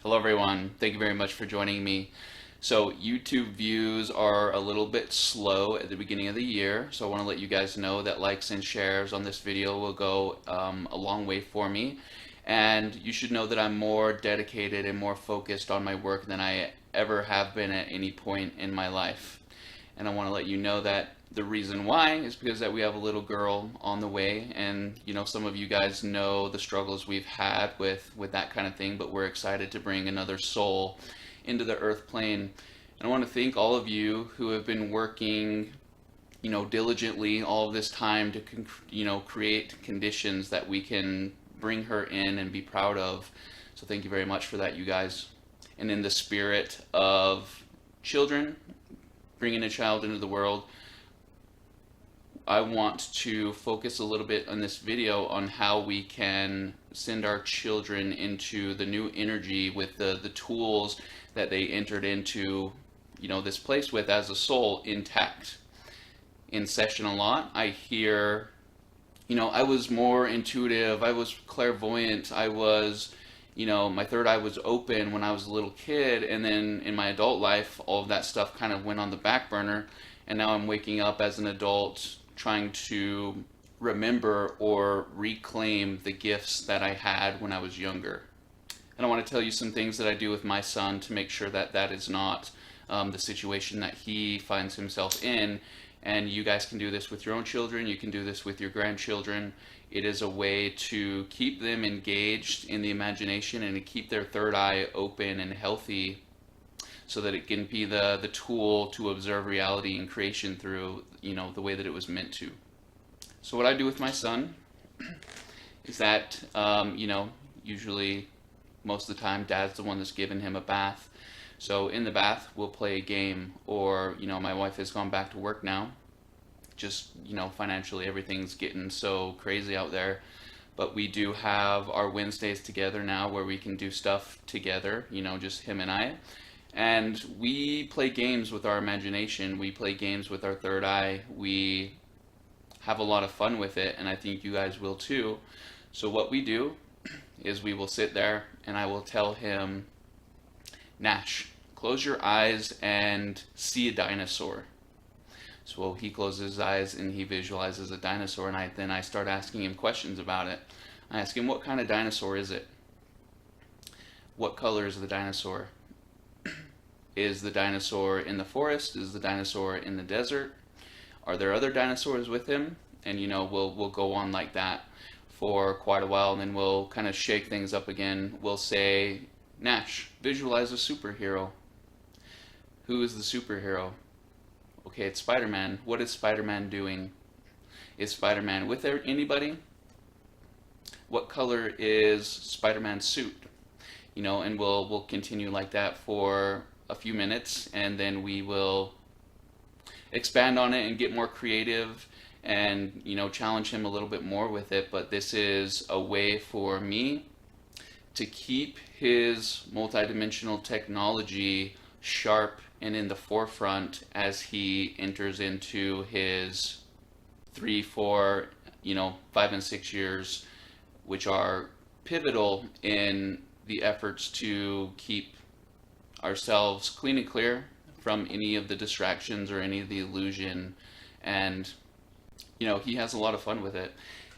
Hello everyone, thank you very much for joining me. So YouTube views are a little bit slow at the beginning of the year, so I want to let you guys know that likes and shares on this video will go a long way for me. And you should know that I'm more dedicated and more focused on my work than I ever have been at any point in my life. And I want to let you know that the reason why is because that we have a little girl on the way, and some of you guys know the struggles we've had with that kind of thing, but we're excited to bring another soul into the earth plane. And I want to thank all of you who have been working diligently all of this time to create conditions that we can bring her in and be proud of. So thank you very much for that, you guys. And in the spirit of children, bringing a child into the world, I want to focus a little bit on this video on how we can send our children into the new energy with the tools that they entered into this place with as a soul intact. In session a lot, I hear, I was more intuitive, I was clairvoyant, I was, my third eye was open when I was a little kid, and then in my adult life, all of that stuff kind of went on the back burner, and now I'm waking up as an adult trying to remember or reclaim the gifts that I had when I was younger. And I want to tell you some things that I do with my son to make sure that that is not the situation that he finds himself in. And you guys can do this with your own children, you can do this with your grandchildren. It is a way to keep them engaged in the imagination and to keep their third eye open and healthy, so that it can be the tool to observe reality and creation through the way that it was meant to. So what I do with my son is that usually most of the time dad's the one that's given him a bath. So in the bath we'll play a game, or my wife has gone back to work now. Just financially everything's getting so crazy out there, but we do have our Wednesdays together now where we can do stuff together, just him and I. And we play games with our imagination, we play games with our third eye, we have a lot of fun with it, and I think you guys will too. So what we do is we will sit there and I will tell him, Nash, close your eyes and see a dinosaur. So he closes his eyes and he visualizes a dinosaur, and then I start asking him questions about it. I ask him, what kind of dinosaur is it? What color is the dinosaur? Is the dinosaur in the forest? Is the dinosaur in the desert? Are there other dinosaurs with him? And we'll go on like that for quite a while, and then we'll kind of shake things up again. We'll say, Nash, visualize a superhero. Who is the superhero? Okay, it's Spider-Man. What is Spider-Man doing? Is Spider-Man with anybody? What color is Spider-Man's suit? And we'll continue like that for a few minutes, and then we will expand on it and get more creative and challenge him a little bit more with it. But this is a way for me to keep his multidimensional technology sharp and in the forefront as he enters into his 3, 4, 5 and 6 years, which are pivotal in the efforts to keep ourselves clean and clear from any of the distractions or any of the illusion. And he has a lot of fun with it.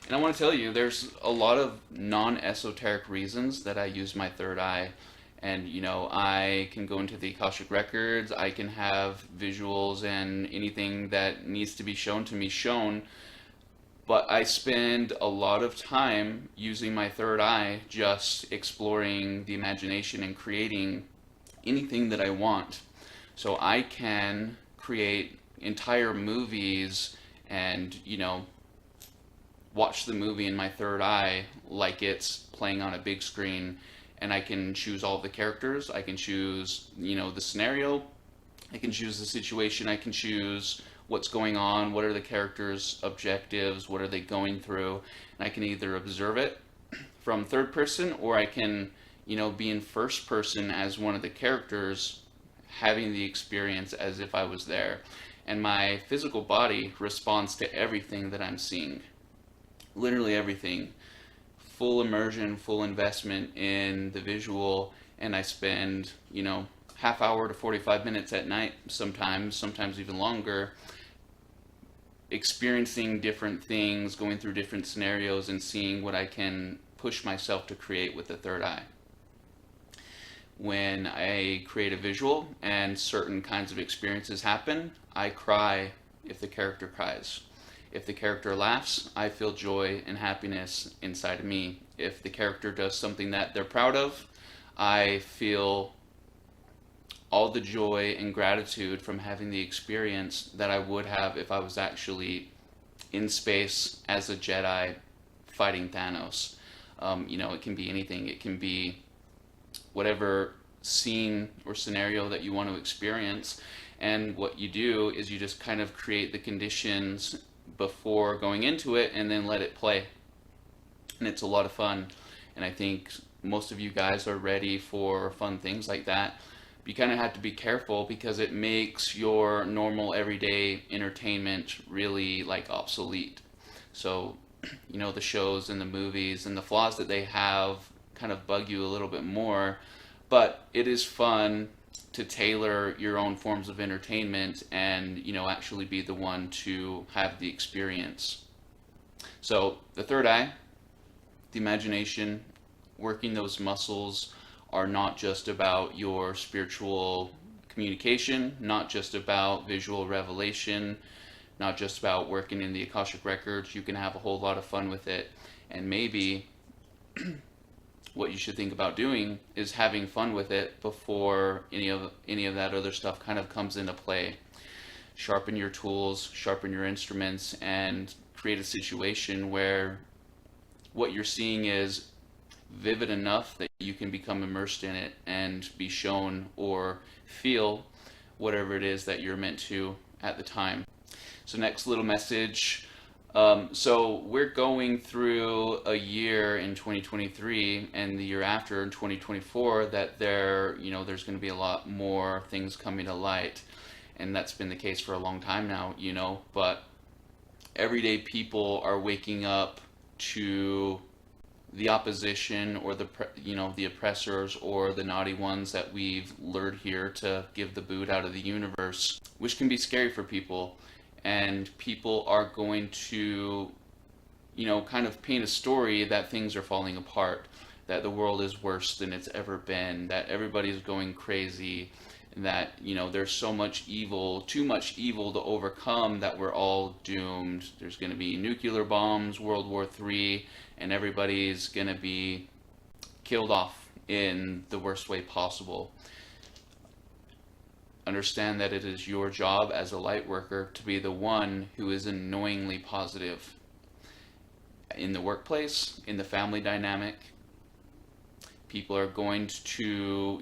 And I want to tell you, there's a lot of non-esoteric reasons that I use my third eye. And I can go into the Akashic records, I can have visuals and anything that needs to be shown to me shown. But I spend a lot of time using my third eye, just exploring the imagination and creating anything that I want. So I can create entire movies and watch the movie in my third eye like it's playing on a big screen, and I can choose all the characters, I can choose the scenario, I can choose the situation, I can choose what's going on, what are the characters' objectives, what are they going through, and I can either observe it from third person, or I can be in first person as one of the characters, having the experience as if I was there. And my physical body responds to everything that I'm seeing. Literally everything. Full immersion, full investment in the visual, and I spend, half hour to 45 minutes at night, sometimes even longer, experiencing different things, going through different scenarios, and seeing what I can push myself to create with the third eye. When I create a visual and certain kinds of experiences happen, I cry if the character cries. If the character laughs, I feel joy and happiness inside of me. If the character does something that they're proud of, I feel all the joy and gratitude from having the experience that I would have if I was actually in space as a Jedi fighting Thanos. It can be anything. It can be whatever scene or scenario that you want to experience. And what you do is you just kind of create the conditions before going into it and then let it play. And it's a lot of fun. And I think most of you guys are ready for fun things like that. You kind of have to be careful because it makes your normal everyday entertainment really like obsolete. So, the shows and the movies and the flaws that they have kind of bug you a little bit more, but it is fun to tailor your own forms of entertainment and, actually be the one to have the experience. So the third eye, the imagination, working those muscles are not just about your spiritual communication, not just about visual revelation, not just about working in the Akashic records. You can have a whole lot of fun with it. And maybe what you should think about doing is having fun with it before any of that other stuff kind of comes into play. Sharpen your tools, sharpen your instruments, and create a situation where what you're seeing is vivid enough that you can become immersed in it and be shown or feel whatever it is that you're meant to at the time. So next little message. So we're going through a year in 2023 and the year after in 2024 that there's going to be a lot more things coming to light. And that's been the case for a long time now, but everyday people are waking up to the opposition or the oppressors or the naughty ones that we've lured here to give the boot out of the universe, which can be scary for people. And people are going to, kind of paint a story that things are falling apart, that the world is worse than it's ever been, that everybody's going crazy, that, there's so much evil, too much evil to overcome, that we're all doomed. There's going to be nuclear bombs, World War III, and everybody's going to be killed off in the worst way possible. Understand that it is your job as a light worker to be the one who is annoyingly positive in the workplace, in the family dynamic. People are going to,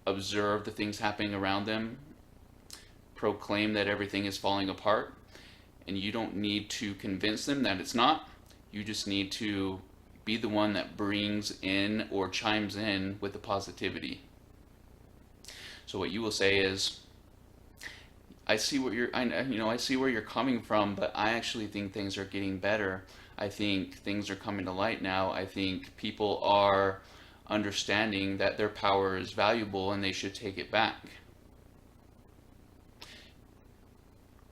observe the things happening around them, proclaim that everything is falling apart, and you don't need to convince them that it's not. You just need to be the one that brings in or chimes in with the positivity. So what you will say is, I see where you're coming from, but I actually think things are getting better. I think things are coming to light now. I think people are understanding that their power is valuable and they should take it back.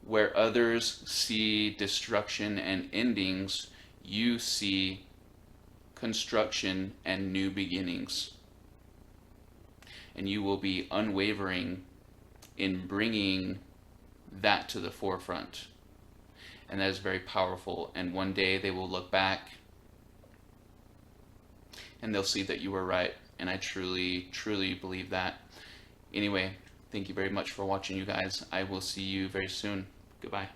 Where others see destruction and endings, you see construction and new beginnings. And you will be unwavering in bringing that to the forefront. And that is very powerful. And one day they will look back and they'll see that you were right. And I truly, truly believe that. Anyway, thank you very much for watching, you guys. I will see you very soon. Goodbye.